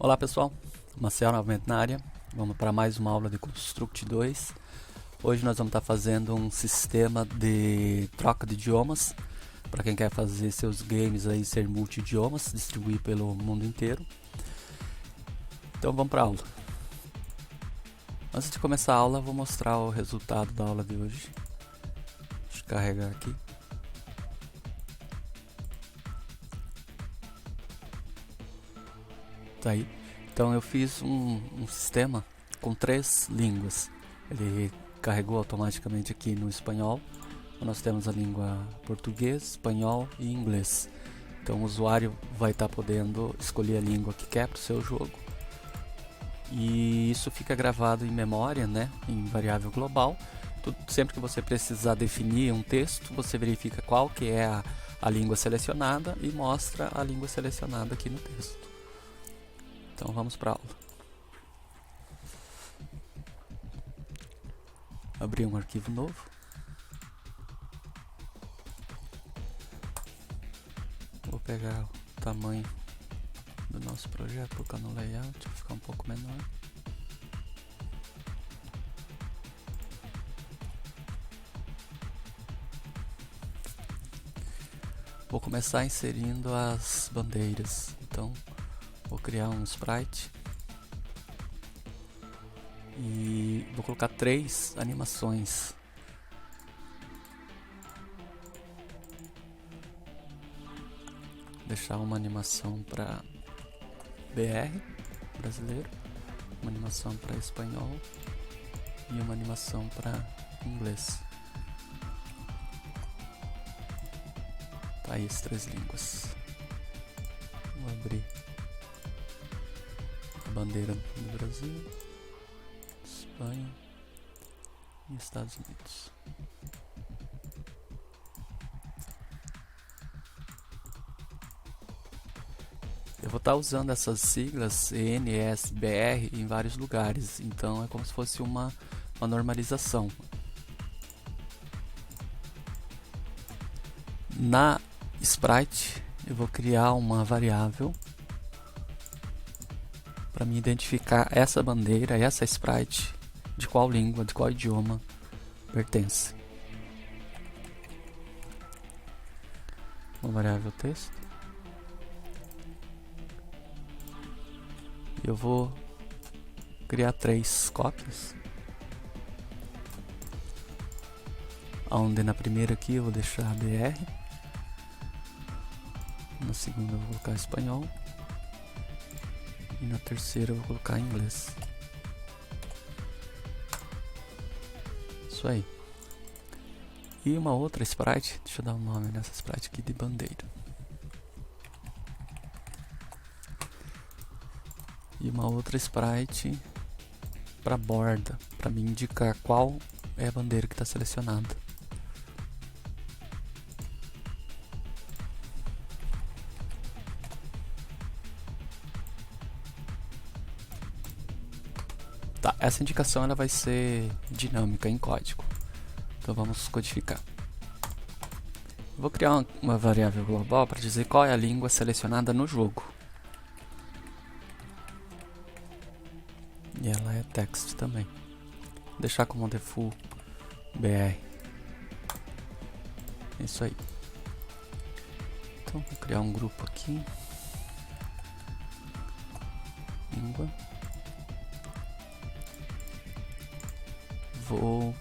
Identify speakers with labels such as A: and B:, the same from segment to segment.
A: Olá pessoal, Marcel novamente na área. Vamos para mais uma aula de Construct 2. Hoje nós vamos estar fazendo um sistema de troca de idiomas para quem quer fazer seus games aí ser multi-idiomas, distribuir pelo mundo inteiro. Então vamos para a aula. Antes de começar a aula, vou mostrar o resultado da aula de hoje. Deixa eu carregar aqui. Tá aí. Então eu fiz um sistema com 3 línguas. Ele carregou automaticamente aqui no espanhol. Nós temos a língua português, espanhol e inglês. Então o usuário vai estar podendo escolher a língua que quer para o seu jogo. E isso fica gravado em memória, né, em variável global. Sempre que você precisar definir um texto, você verifica qual que é a língua selecionada e mostra a língua selecionada aqui no texto. Então vamos para a aula. Abrir um arquivo novo. Vou pegar o tamanho do nosso projeto, colocar no layout, vai ficar um pouco menor. Vou começar inserindo as bandeiras. Então vou criar um sprite e vou colocar 3 animações. Deixar uma animação para BR, brasileiro, uma animação para espanhol e uma animação para inglês. Tá aí as 3 línguas. Vou abrir a bandeira do Brasil, Espanha e Estados Unidos. Eu vou estar usando essas siglas ENSBR em vários lugares, então é como se fosse uma normalização. Na sprite eu vou criar uma variável para me identificar essa bandeira, essa sprite, de qual língua, de qual idioma pertence. Uma variável texto. Eu vou criar 3 cópias. Onde na primeira aqui eu vou deixar BR. Na segunda eu vou colocar espanhol. E na terceira eu vou colocar inglês. Isso aí. E uma outra sprite, deixa eu dar um nome nessa sprite aqui de bandeira. E uma outra sprite para borda, para me indicar qual é a bandeira que está selecionada. Tá, essa indicação ela vai ser dinâmica em código. Então vamos codificar. Vou criar uma variável global para dizer qual é a língua selecionada no jogo. E ela é text também. Deixar como default BR. Isso aí. Então vou criar um grupo aqui. Língua. Vou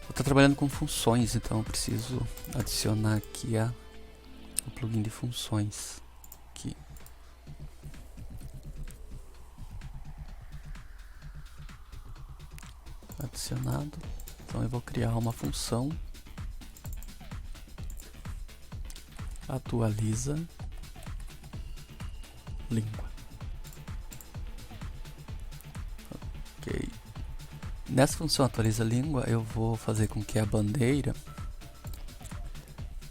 A: estar trabalhando com funções, então eu preciso adicionar aqui o plugin de funções. Aqui. Adicionado. Então eu vou criar uma função atualiza língua. Ok. Nessa função atualiza língua eu vou fazer com que a bandeira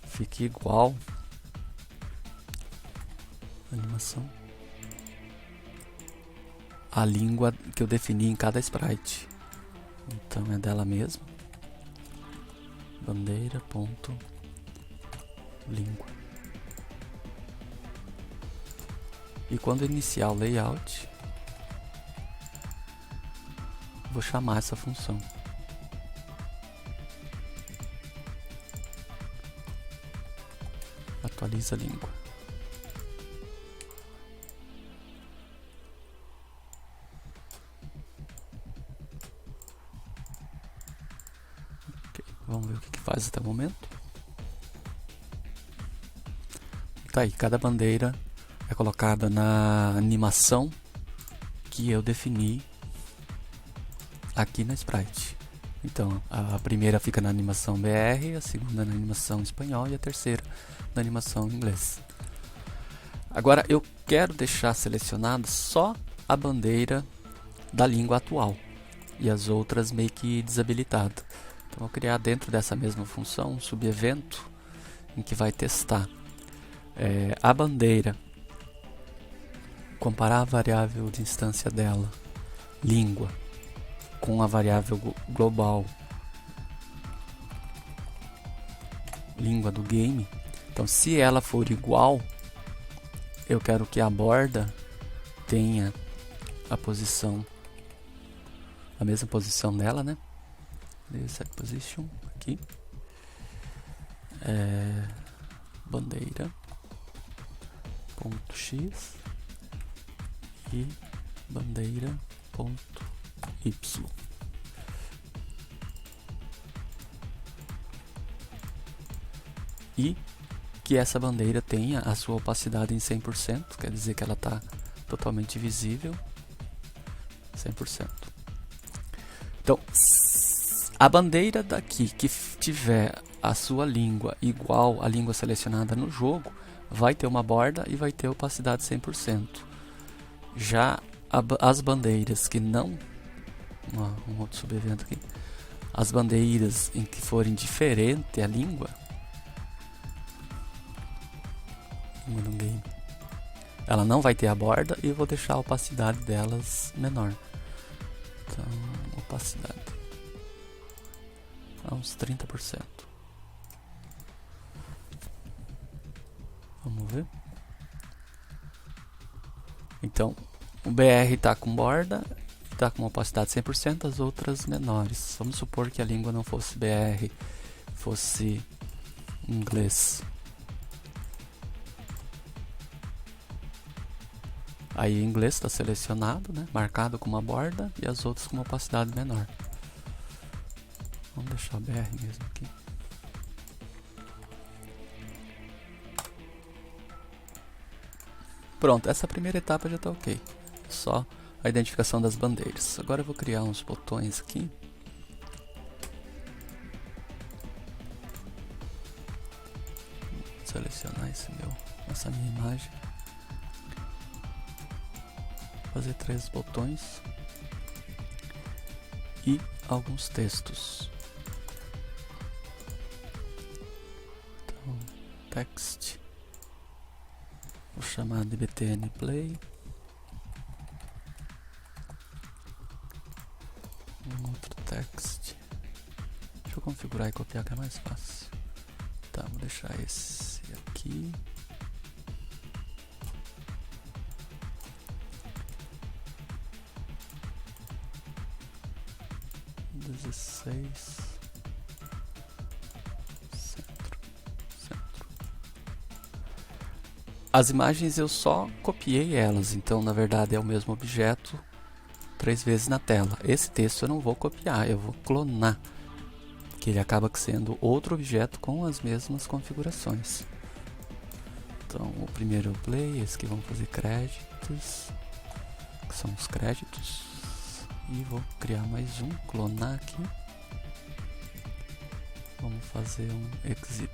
A: fique igual animação à língua que eu defini em cada sprite. Então é dela mesma. Bandeira.língua. E quando iniciar o layout, vou chamar essa função. Atualiza a língua. Okay, vamos ver o que faz até o momento. Tá aí, cada bandeira é colocada na animação que eu defini aqui na Sprite. Então, a primeira fica na animação BR, a segunda na animação espanhol e a terceira na animação inglês. Agora eu quero deixar selecionado só a bandeira da língua atual e as outras meio que desabilitadas. Então, eu vou criar dentro dessa mesma função um subevento em que vai testar a bandeira, comparar a variável de instância dela, língua, com a variável global, língua do game. Então, se ela for igual, eu quero que a borda tenha a posição, a mesma posição dela, né? Set position aqui, bandeira ponto x e bandeira ponto y. E que essa bandeira tenha a sua opacidade em 100%, quer dizer que ela está totalmente visível, 100%. Então, a bandeira daqui que tiver a sua língua igual à língua selecionada no jogo, vai ter uma borda e vai ter opacidade 100%. Já as bandeiras que não... um outro subevento aqui. As bandeiras em que forem diferente a língua do game, ela não vai ter a borda e eu vou deixar a opacidade delas menor. Então, opacidade a uns 30%. Vamos ver. Então, o BR está com borda, está com uma opacidade 100%, as outras menores. Vamos supor que a língua não fosse BR, fosse inglês. Aí inglês está selecionado, né, marcado com uma borda e as outras com uma opacidade menor. Vamos deixar o BR mesmo aqui. Pronto, essa primeira etapa já está ok. Só a identificação das bandeiras. Agora eu vou criar uns botões aqui. Vou selecionar essa minha imagem. Fazer 3 botões. E alguns textos. Então, text. Vou chamar de btn play. Um outro text. Deixa eu configurar e copiar que é mais fácil. Tá, vou deixar esse aqui. As imagens eu só copiei elas, então na verdade é o mesmo objeto 3 vezes na tela. Esse texto eu não vou copiar, eu vou clonar, que ele acaba sendo outro objeto com as mesmas configurações. Então o primeiro é o play, esse aqui vamos fazer créditos, que são os créditos, e vou criar mais um, clonar aqui. Vamos fazer um exit.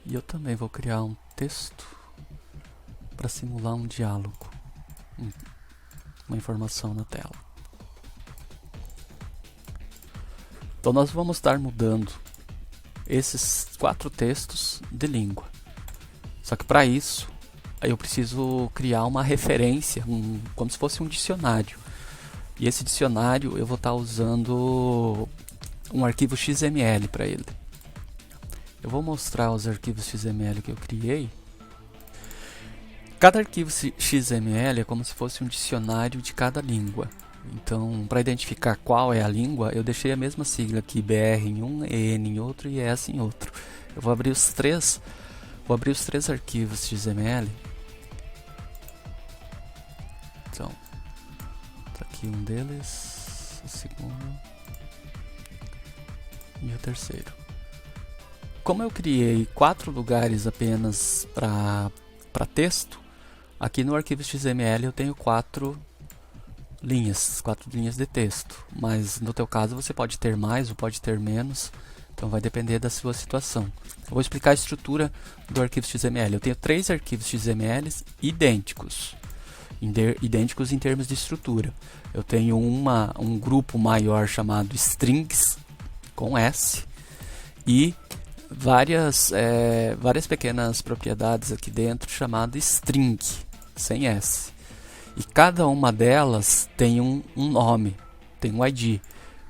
A: E eu também vou criar um texto para simular um diálogo, uma informação na tela. Então nós vamos estar mudando esses 4 textos de língua. Só que para isso eu preciso criar uma referência, como se fosse um dicionário. E esse dicionário eu vou estar usando um arquivo XML para ele. Eu vou mostrar os arquivos XML que eu criei. Cada arquivo XML é como se fosse um dicionário de cada língua. Então, para identificar qual é a língua, eu deixei a mesma sigla aqui, BR em um, EN em outro e ES em outro. Eu vou abrir os três arquivos XML. Então, tá aqui um deles, o segundo e o terceiro. Como eu criei 4 lugares apenas para texto, aqui no arquivo XML eu tenho 4 linhas de texto, mas no teu caso você pode ter mais ou pode ter menos, então vai depender da sua situação. Eu vou explicar a estrutura do arquivo XML. Eu tenho 3 arquivos XML idênticos em termos de estrutura. Eu tenho um grupo maior chamado strings, com S, e várias pequenas propriedades aqui dentro chamado string, sem S. E cada uma delas tem um nome, tem um ID.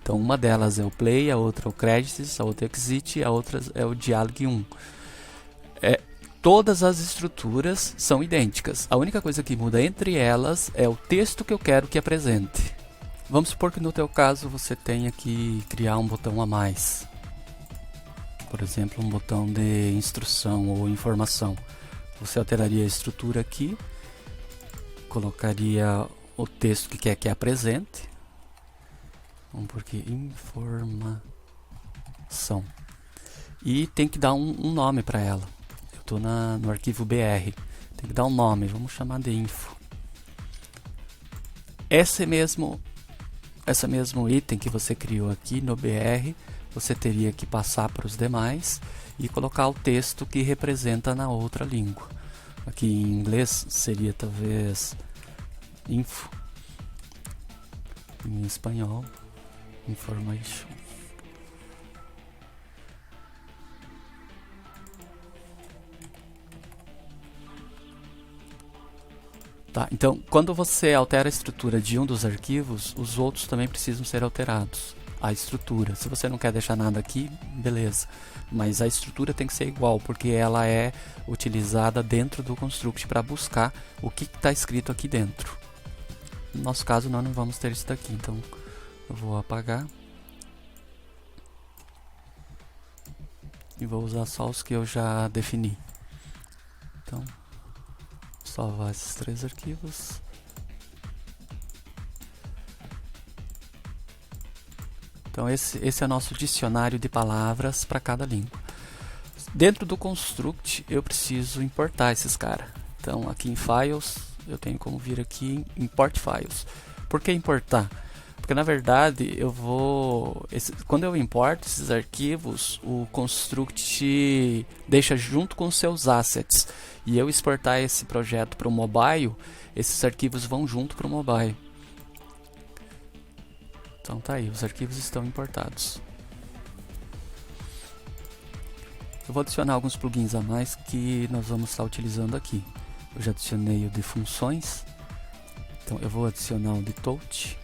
A: Então uma delas é o play, a outra é o credits, a outra é o exit, a outra é o dialog 1. Todas as estruturas são idênticas. A única coisa que muda entre elas é o texto que eu quero que apresente. Vamos supor que no teu caso você tenha que criar um botão a mais. Por exemplo, um botão de instrução ou informação. Você alteraria a estrutura aqui, colocaria o texto que quer que apresente. Vamos por aqui, informação. E tem que dar um nome para ela. Eu estou no arquivo BR. Tem que dar um nome, vamos chamar de info. Esse mesmo item que você criou aqui no BR, você teria que passar para os demais e colocar o texto que representa na outra língua. Aqui em inglês seria talvez info, em espanhol information. Tá, então quando você altera a estrutura de um dos arquivos, os outros também precisam ser alterados. A estrutura, se você não quer deixar nada aqui, beleza, mas a estrutura tem que ser igual, porque ela é utilizada dentro do construct para buscar o que está escrito aqui dentro. No nosso caso nós não vamos ter isso daqui, então eu vou apagar e vou usar só os que eu já defini. Então, salvar esses 3 arquivos. Então esse é o nosso dicionário de palavras para cada língua. Dentro do construct eu preciso importar esses caras. Então aqui em files eu tenho como vir aqui em import files. Por que importar? Porque na verdade quando eu importo esses arquivos, o construct deixa junto com seus assets. E eu exportar esse projeto para o mobile, esses arquivos vão junto para o mobile. Então tá aí, os arquivos estão importados. Eu vou adicionar alguns plugins a mais que nós vamos estar utilizando aqui. Eu já adicionei o de funções. Então eu vou adicionar o de touch,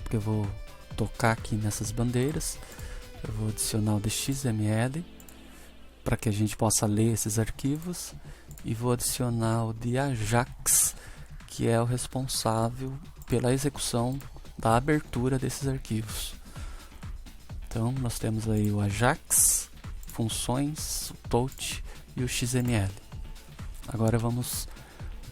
A: porque eu vou tocar aqui nessas bandeiras. Eu vou adicionar o de XML, para que a gente possa ler esses arquivos. E vou adicionar o de Ajax, que é o responsável pela execução da abertura desses arquivos. Então nós temos aí o Ajax, funções, o touch e o XML. Agora vamos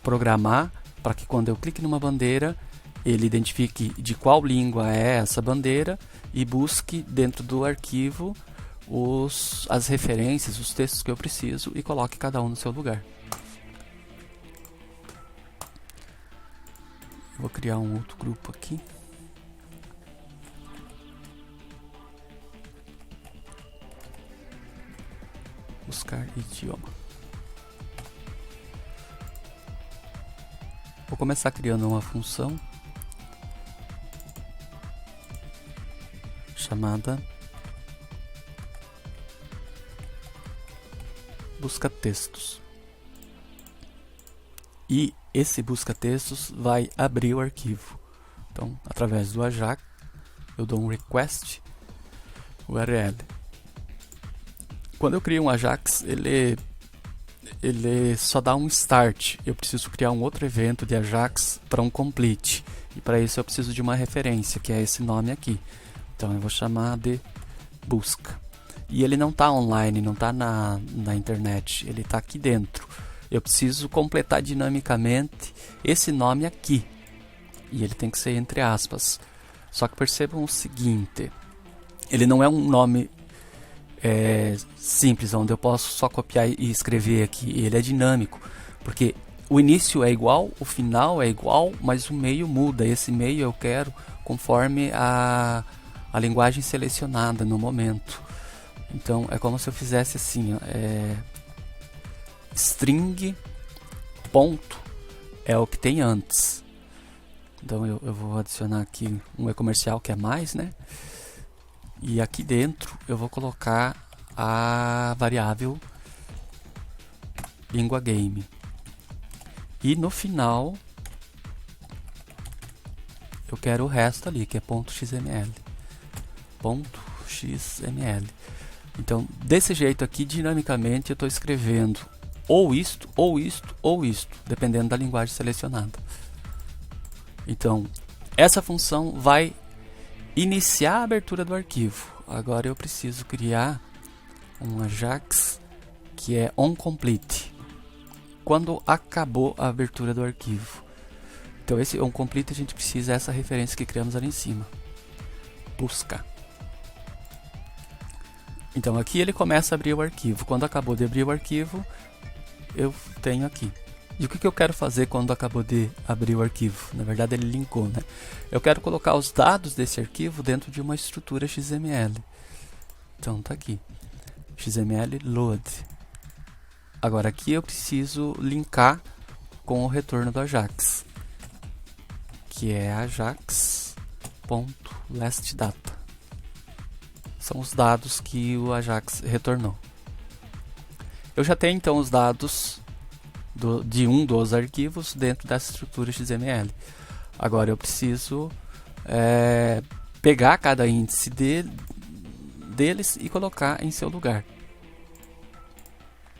A: programar para que quando eu clique numa bandeira, ele identifique de qual língua é essa bandeira e busque dentro do arquivo as referências, os textos que eu preciso e coloque cada um no seu lugar. Vou criar um outro grupo aqui. Buscar idioma. Vou começar criando uma função chamada busca textos. E esse busca textos vai abrir o arquivo. Então, através do Ajax, eu dou um request URL. Quando eu crio um Ajax, ele ele só dá um start. Eu preciso criar um outro evento de Ajax para um complete. E para isso eu preciso de uma referência, que é esse nome aqui. Então eu vou chamar de busca. E ele não está online, não está na internet, ele está aqui dentro. Eu preciso completar dinamicamente esse nome aqui. E ele tem que ser entre aspas. Só que percebam o seguinte, ele não é um nome simples, onde eu posso só copiar e escrever aqui. Ele é dinâmico, porque o início é igual, o final é igual, mas o meio muda. Esse meio eu quero conforme a linguagem selecionada no momento. Então é como se eu fizesse assim, ó, string ponto é o que tem antes. Então eu vou adicionar aqui um e-comercial que é mais, né? E aqui dentro eu vou colocar a variável língua game. E no final eu quero o resto ali, que é .xml. .xml. Então, desse jeito aqui, dinamicamente eu estou escrevendo ou isto, ou isto, ou isto, dependendo da linguagem selecionada. Então, essa função vai iniciar a abertura do arquivo. Agora eu preciso criar um Ajax que é onComplete, quando acabou a abertura do arquivo. Então esse onComplete a gente precisa dessa referência que criamos ali em cima. Busca. Então aqui ele começa a abrir o arquivo. Quando acabou de abrir o arquivo, eu tenho aqui. E o que eu quero fazer quando acabou de abrir o arquivo? Na verdade ele linkou, né? Eu quero colocar os dados desse arquivo dentro de uma estrutura XML. Então tá aqui. XML load. Agora aqui eu preciso linkar com o retorno do Ajax, que é ajax.lastData. São os dados que o Ajax retornou. Eu já tenho então os dados de um dos arquivos dentro dessa estrutura XML. Agora eu preciso pegar cada índice deles e colocar em seu lugar.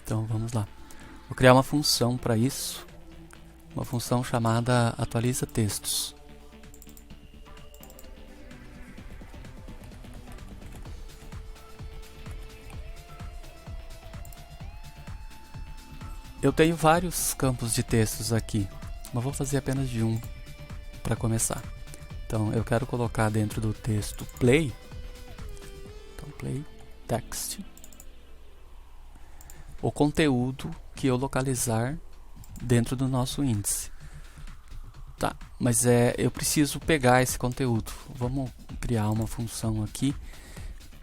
A: Então vamos lá. Vou criar uma função para isso, uma função chamada atualiza textos. Eu tenho vários campos de textos aqui, mas vou fazer apenas de um para começar. Então eu quero colocar dentro do texto play, então play text, o conteúdo que eu localizar dentro do nosso índice. Tá, mas eu preciso pegar esse conteúdo. Vamos criar uma função aqui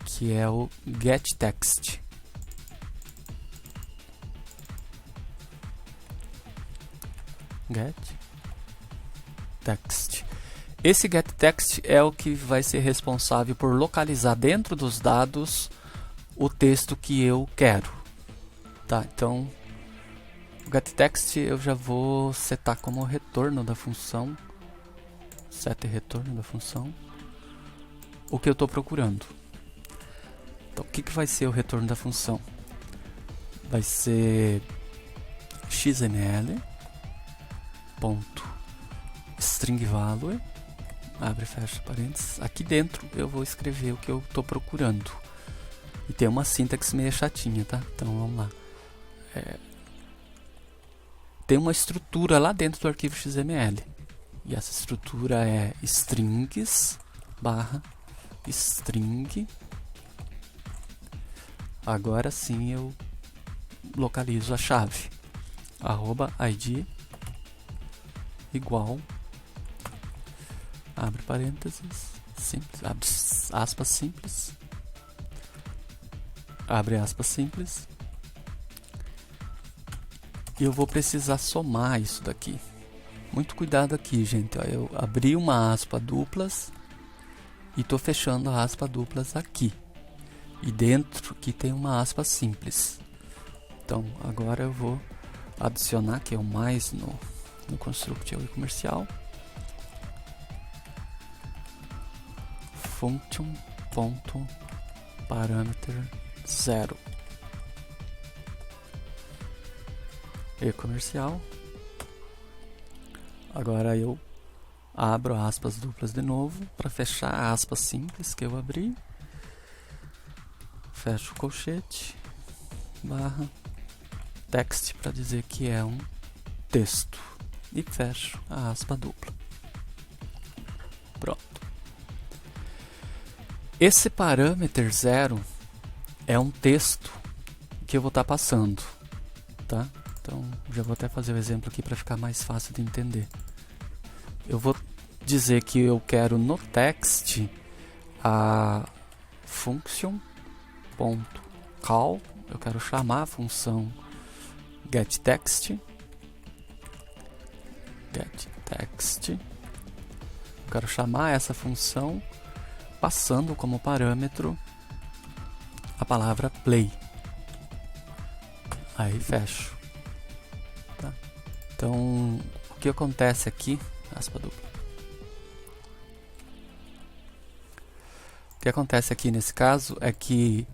A: que é o getText. GetText. Esse getText é o que vai ser responsável por localizar dentro dos dados o texto que eu quero. Tá, então o getText eu já vou setar como retorno da função. Set retorno da função. O que eu estou procurando. Então o que vai ser o retorno da função? Vai ser XML string value, abre e fecha parênteses. Aqui dentro eu vou escrever o que eu estou procurando. E tem uma sintaxe meio chatinha, tá? Então vamos lá. Tem uma estrutura lá dentro do arquivo XML. E essa estrutura é strings barra string. Agora sim eu localizo a chave. @id igual, abre parênteses, simples, abre aspas simples, abre aspas simples, e eu vou precisar somar isso daqui. Muito cuidado aqui, gente, ó, eu abri uma aspa duplas e estou fechando a aspa duplas aqui, e dentro aqui tem uma aspa simples. Então agora eu vou adicionar, que é o mais no construct comercial, function.parameter 0. e-comercial. Agora eu abro aspas duplas de novo para fechar a aspa simples que eu abri. Fecho o colchete, barra, text para dizer que é um texto e fecho a aspa dupla. Pronto. Esse parâmetro 0 é um texto que eu vou estar passando, tá? Então já vou até fazer o exemplo aqui para ficar mais fácil de entender. Eu vou dizer que eu quero no text a function.call, eu quero chamar a função getText. Eu quero chamar essa função passando como parâmetro a palavra play. Aí fecho. Tá? Então, o que acontece aqui, aspa dupla. O que acontece aqui nesse caso é que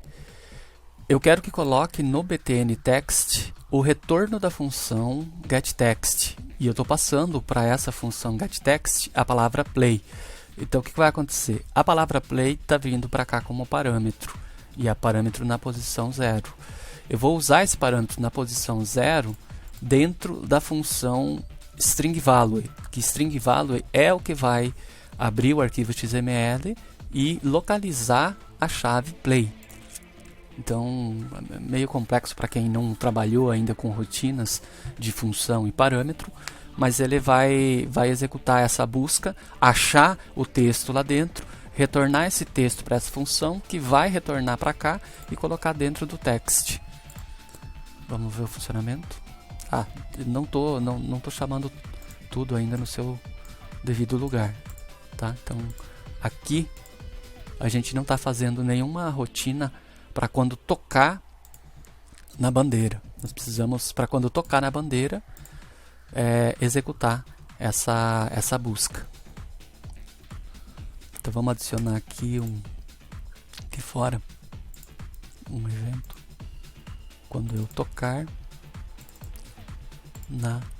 A: eu quero que coloque no btn text o retorno da função getText. E eu estou passando para essa função getText a palavra play. Então o que vai acontecer? A palavra play está vindo para cá como parâmetro. E é parâmetro na posição 0. Eu vou usar esse parâmetro na posição 0 dentro da função string_value. Que string_value é o que vai abrir o arquivo XML e localizar a chave play. Então, é meio complexo para quem não trabalhou ainda com rotinas de função e parâmetro, mas ele vai executar essa busca, achar o texto lá dentro, retornar esse texto para essa função, que vai retornar para cá e colocar dentro do text. Vamos ver o funcionamento. Não tô chamando tudo ainda no seu devido lugar, tá? Então, aqui a gente não está fazendo nenhuma rotina para quando tocar na bandeira. Nós precisamos, para quando tocar na bandeira, executar essa busca. Então vamos adicionar aqui aqui fora um evento. Quando eu tocar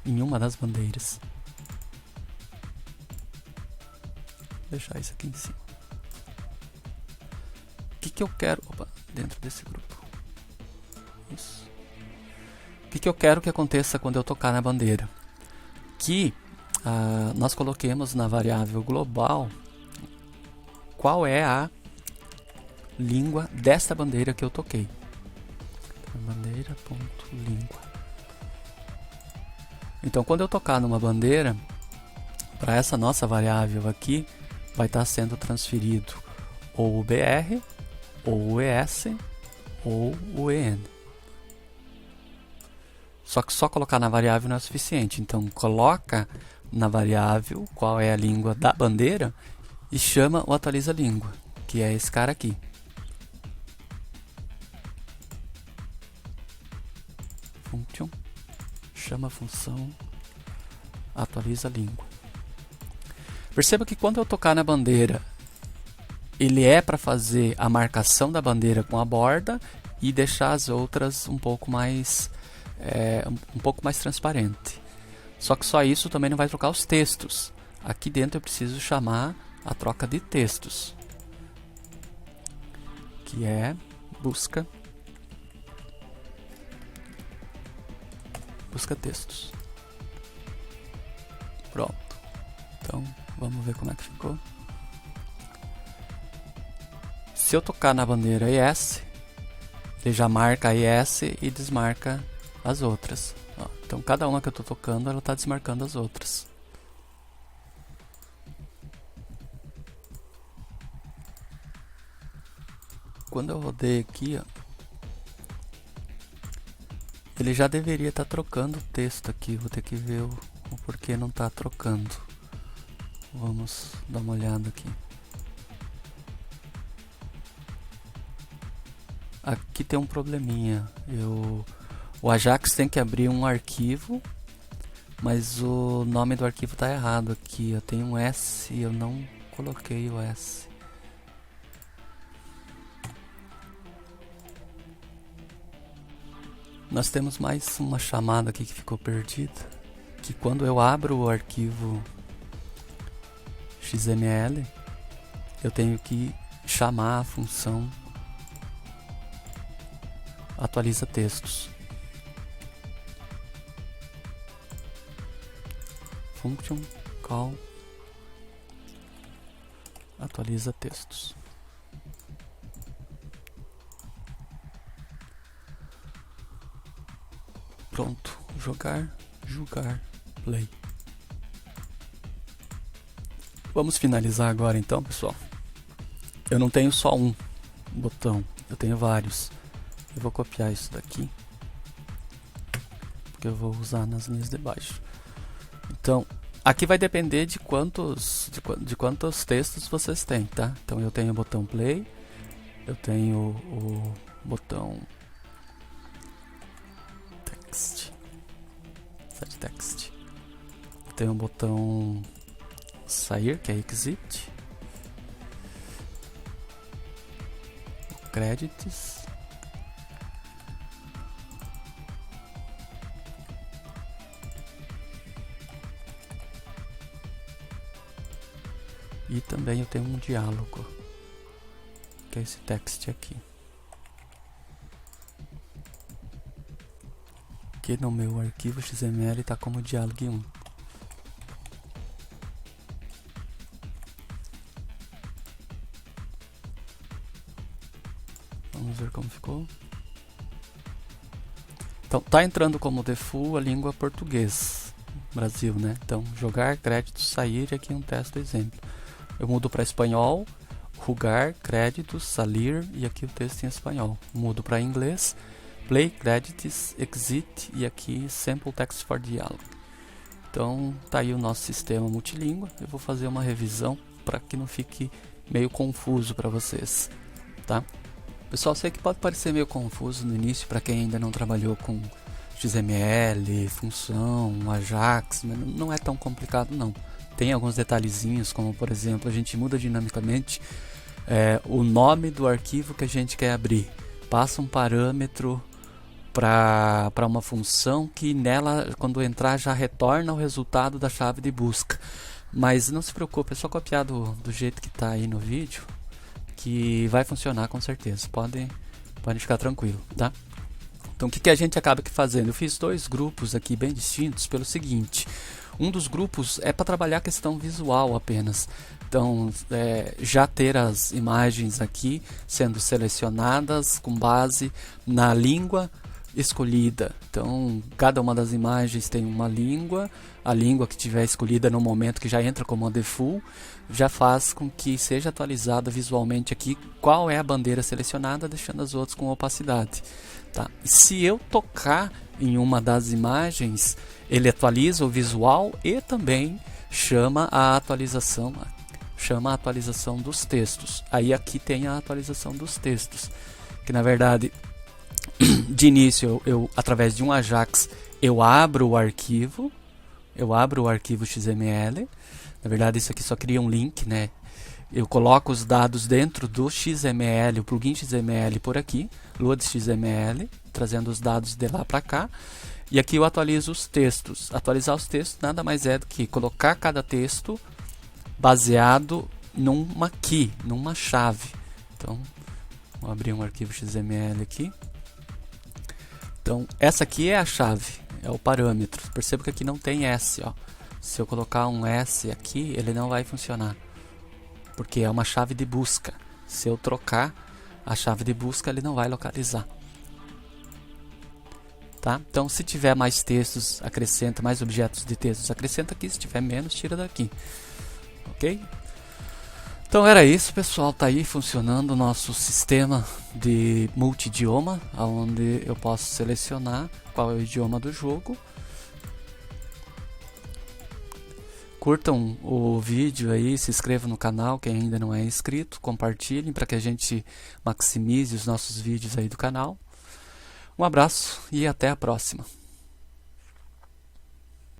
A: em uma das bandeiras. Vou deixar isso aqui em cima. O que eu quero? Dentro desse grupo. Isso. O que eu quero que aconteça quando eu tocar na bandeira? Que nós coloquemos na variável global qual é a língua desta bandeira que eu toquei. Bandeira.língua. Então, quando eu tocar numa bandeira, para essa nossa variável aqui, vai estar sendo transferido ou o BR, ou o ES, ou o EN. Só que só colocar na variável não é suficiente. Então, coloca na variável qual é a língua da bandeira e chama o atualiza língua, que é esse cara aqui. Function, chama a função atualiza língua. Perceba que quando eu tocar na bandeira, ele é para fazer a marcação da bandeira com a borda e deixar as outras um pouco mais transparente. Só que só isso também não vai trocar os textos. Aqui dentro eu preciso chamar a troca de textos, que é busca textos. Pronto. Então vamos ver como é que ficou. Se eu tocar na bandeira ES, ele já marca a ES e desmarca as outras. Então cada uma que eu estou tocando, ela está desmarcando as outras. Quando eu rodei aqui, ele já deveria estar trocando o texto aqui. Vou ter que ver o porquê não está trocando. Vamos dar uma olhada aqui. Aqui tem um probleminha. O Ajax tem que abrir um arquivo, mas o nome do arquivo está errado aqui. Eu tenho um S e eu não coloquei o S. Nós temos mais uma chamada aqui que ficou perdida, que quando eu abro o arquivo XML, eu tenho que chamar a função atualiza textos. Function call atualiza textos. Pronto, jogar, play. Vamos finalizar agora então, pessoal. Eu não tenho só um botão, eu tenho vários. Eu vou copiar isso daqui, porque eu vou usar nas linhas de baixo. Então, aqui vai depender de quantos textos vocês têm, tá? Então eu tenho o botão play, eu tenho o botão text, set text, eu tenho o botão sair, que é exit, o credits, e também eu tenho um diálogo, que é esse text aqui, que no meu arquivo XML está como diálogo 1. Vamos ver como ficou. Então, tá entrando como default a língua português, Brasil, né? Então, jogar, créditos, sair, e aqui um teste do exemplo. Eu mudo para espanhol, rugar, créditos, salir, e aqui o texto em espanhol. Mudo para inglês, play, credits, exit, e aqui sample text for dialogue. Então, tá aí o nosso sistema multilíngua. Eu vou fazer uma revisão para que não fique meio confuso para vocês, tá? Pessoal, sei que pode parecer meio confuso no início para quem ainda não trabalhou com XML, função, Ajax, mas não é tão complicado não. Tem alguns detalhezinhos, como por exemplo, a gente muda dinamicamente o nome do arquivo que a gente quer abrir. Passa um parâmetro para uma função que nela, quando entrar, já retorna o resultado da chave de busca. Mas não se preocupe, é só copiar do jeito que está aí no vídeo, que vai funcionar com certeza. Podem ficar tranquilo, tá? Então o que a gente acaba aqui fazendo? Eu fiz dois grupos aqui bem distintos pelo seguinte. Um dos grupos é para trabalhar a questão visual apenas. Então, já ter as imagens aqui sendo selecionadas com base na língua escolhida. Então, cada uma das imagens tem uma língua. A língua que tiver escolhida no momento, que já entra como default, já faz com que seja atualizada visualmente aqui qual é a bandeira selecionada, deixando as outras com opacidade. Tá? Se eu tocar em uma das imagens, ele atualiza o visual e também chama a atualização dos textos. Aí aqui tem a atualização dos textos, que na verdade de início eu através de um Ajax eu abro o arquivo XML. Na verdade isso aqui só cria um link, né? Eu coloco os dados dentro do XML, o plugin XML por aqui, load XML, trazendo os dados de lá para cá. E aqui eu atualizo os textos. Atualizar os textos nada mais é do que colocar cada texto baseado numa key, numa chave. Então, vou abrir um arquivo XML aqui. Então, essa aqui é a chave, é o parâmetro. Perceba que aqui não tem S, ó. Se eu colocar um S aqui, ele não vai funcionar, porque é uma chave de busca. Se eu trocar a chave de busca, ele não vai localizar. Tá? Então, se tiver mais textos, acrescenta, mais objetos de textos, acrescenta aqui. Se tiver menos, tira daqui. Ok? Então era isso, pessoal. Tá aí funcionando o nosso sistema de multi-idioma, onde eu posso selecionar qual é o idioma do jogo. Curtam o vídeo aí, se inscrevam no canal quem ainda não é inscrito, compartilhem para que a gente maximize os nossos vídeos aí do canal. Um abraço e até a próxima.